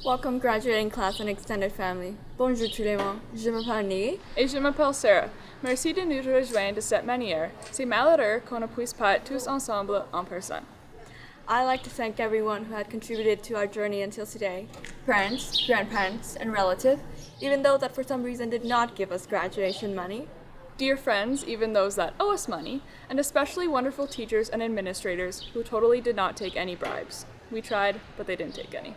Welcome graduating class and extended family. Bonjour tout le monde. Je m'appelle Niggy. Et je m'appelle Sarah. Merci de nous rejoindre cette manière. C'est malheureux qu'on ne puisse pas être tous ensemble en personne. I'd like to thank everyone who had contributed to our journey until today. Parents, grandparents, and relatives, even though that for some reason did not give us graduation money. Dear friends, even those that owe us money, and especially wonderful teachers and administrators who totally did not take any bribes. We tried, but they didn't take any.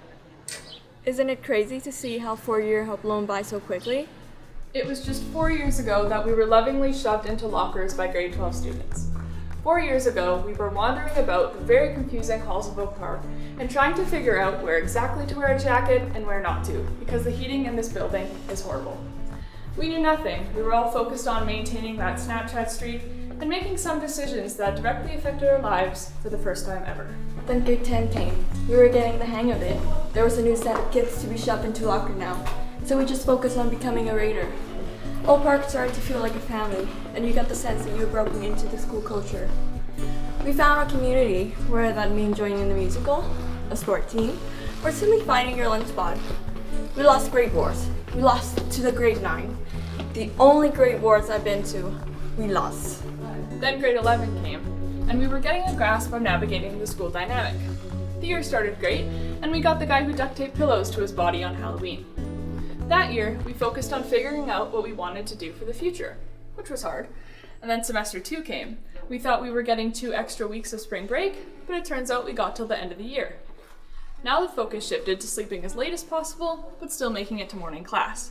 Isn't it crazy to see how 4 years have blown by so quickly? It was just 4 years ago that we were lovingly shoved into lockers by grade 12 students. 4 years ago, we were wandering about the very confusing halls of Oak Park and trying to figure out where exactly to wear a jacket and where not to, because the heating in this building is horrible. We knew nothing. We were all focused on maintaining that Snapchat streak and making some decisions that directly affected our lives for the first time ever. Then grade 10 came. We were getting the hang of it. There was a new set of kids to be shoved into locker now, so we just focused on becoming a raider. Oak Park started to feel like a family, and you got the sense that you were broken into the school culture. We found our community, whether that means joining the musical, a sport team, or simply finding your lunch spot. We lost grade wars. We lost to the grade 9. The only grade wars I've been to, we lost. Then grade 11 came, and we were getting a grasp of navigating the school dynamic. The year started great, and we got the guy who duct taped pillows to his body on Halloween. That year, we focused on figuring out what we wanted to do for the future, which was hard. And then semester 2 came. We thought we were getting 2 extra weeks of spring break, but it turns out we got till the end of the year. Now the focus shifted to sleeping as late as possible, but still making it to morning class.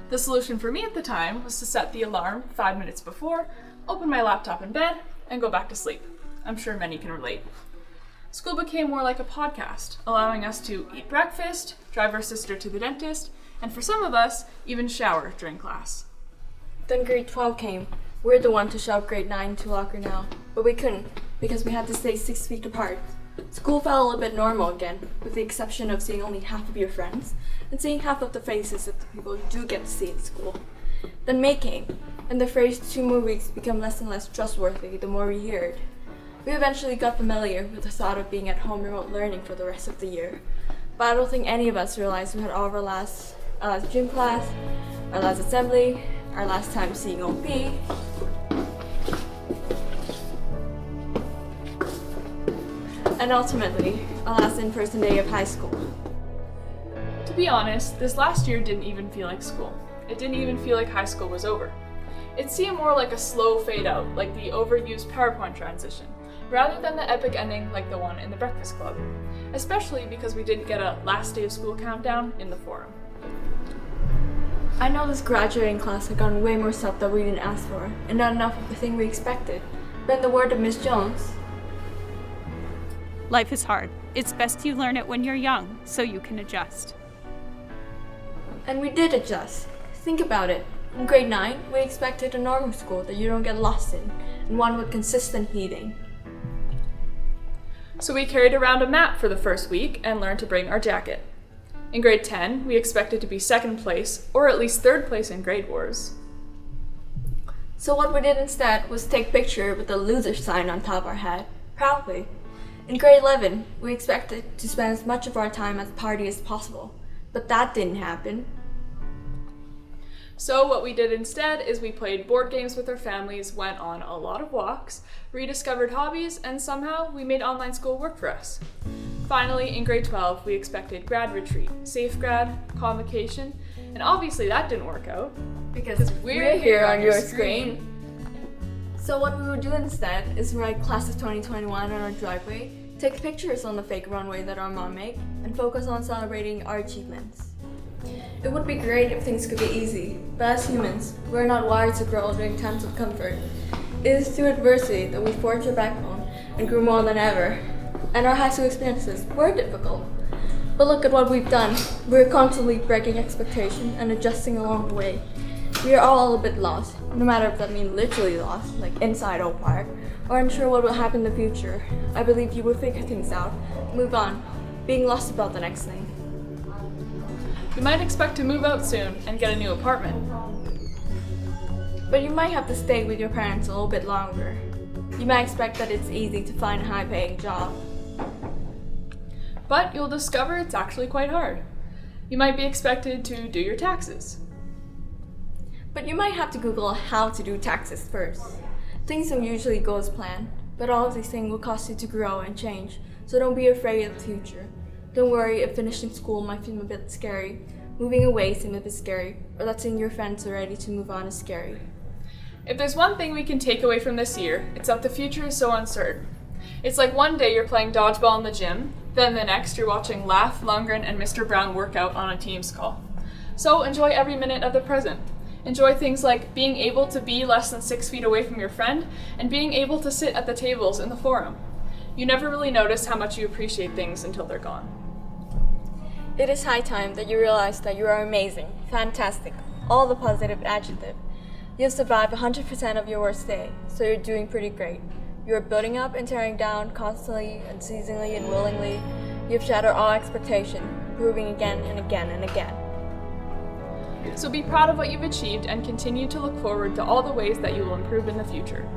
The solution for me at the time was to set the alarm 5 minutes before, open my laptop in bed, and go back to sleep. I'm sure many can relate. School became more like a podcast, allowing us to eat breakfast, drive our sister to the dentist, and for some of us, even shower during class. Then grade 12 came. We're the one to shove grade 9 into locker now, but we couldn't because we had to stay 6 feet apart. School felt a little bit normal again, with the exception of seeing only half of your friends and seeing half of the faces of the people you do get to see at school. Then May came, and the phrase 2 more weeks became less and less trustworthy the more we heard. We eventually got familiar with the thought of being at home remote learning for the rest of the year, but I don't think any of us realized we had all of our last gym class, our last assembly, our last time seeing OP, and ultimately, our last in-person day of high school. To be honest, this last year didn't even feel like school. It didn't even feel like high school was over. It seemed more like a slow fade out, like the overused PowerPoint transition, rather than the epic ending like the one in the Breakfast Club, especially because we didn't get a last day of school countdown in the forum. I know this graduating class had gotten way more stuff that we didn't ask for, and not enough of the thing we expected. But in the word of Miss Jones, life is hard. It's best you learn it when you're young, so you can adjust. And we did adjust. Think about it. In grade 9, we expected a normal school that you don't get lost in, and one with consistent heating. So we carried around a map for the first week and learned to bring our jacket. In grade 10, we expected to be second place, or at least third place in grade wars. So what we did instead was take a picture with the loser sign on top of our head, proudly. In grade 11, we expected to spend as much of our time at the party as possible, but that didn't happen. So what we did instead is we played board games with our families, went on a lot of walks, rediscovered hobbies, and somehow we made online school work for us. Finally, in grade 12, we expected grad retreat, safe grad, convocation, and obviously that didn't work out. Because we're here on your screen. So what we would do instead is write Class of 2021 on our driveway, take pictures on the fake runway that our mom made, and focus on celebrating our achievements. It would be great if things could be easy, but as humans, we're not wired to grow during times of comfort. It is through adversity that we forged our backbone and grew more than ever. And our high school experiences were difficult. But look at what we've done. We're constantly breaking expectations and adjusting along the way. We are all a little bit lost, no matter if that means literally lost, like inside Oak Park, or unsure what will happen in the future. I believe you will figure things out, move on, being lost about the next thing. You might expect to move out soon and get a new apartment. But you might have to stay with your parents a little bit longer. You might expect that it's easy to find a high-paying job. But you'll discover it's actually quite hard. You might be expected to do your taxes. But you might have to Google how to do taxes first. Things don't usually go as planned, but all of these things will cause you to grow and change, so don't be afraid of the future. Don't worry if finishing school might seem a bit scary, moving away seems a bit scary, or that seeing your friends are ready to move on is scary. If there's one thing we can take away from this year, it's that the future is so uncertain. It's like one day you're playing dodgeball in the gym, then the next you're watching Laugh, Lundgren, and Mr. Brown work out on a Teams call. So enjoy every minute of the present. Enjoy things like being able to be less than 6 feet away from your friend and being able to sit at the tables in the forum. You never really notice how much you appreciate things until they're gone. It is high time that you realize that you are amazing, fantastic, all the positive adjectives. You have survived 100% of your worst day, so you're doing pretty great. You are building up and tearing down constantly, unceasingly, and willingly. You have shattered all expectation, improving again and again and again. So be proud of what you've achieved and continue to look forward to all the ways that you will improve in the future.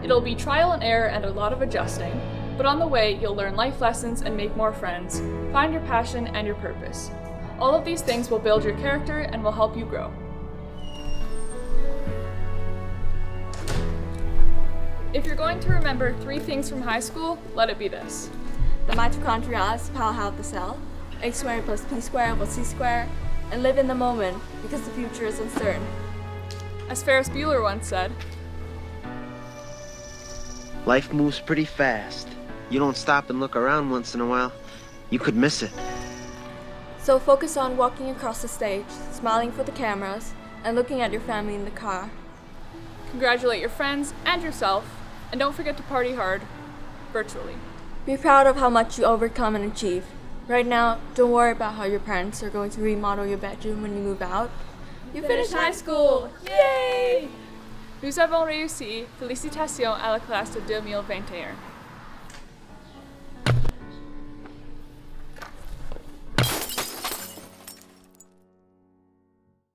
It'll be trial and error and a lot of adjusting, but on the way you'll learn life lessons and make more friends, find your passion and your purpose. All of these things will build your character and will help you grow. If you're going to remember 3 things from high school, let it be this. The mitochondria is power of the cell, A squared plus B squared equals C squared, and live in the moment because the future is uncertain. As Ferris Bueller once said, Life moves pretty fast. You don't stop and look around once in a while, you could miss it. So focus on walking across the stage, smiling for the cameras, and looking at your family in the car. congratulate your friends and yourself, and don't forget to party hard, virtually. Be proud of how much you overcome and achieve. Right now, don't worry about how your parents are going to remodel your bedroom when you move out. You finished high school! Yay! Nous avons réussi. Félicitations à la classe de 2021.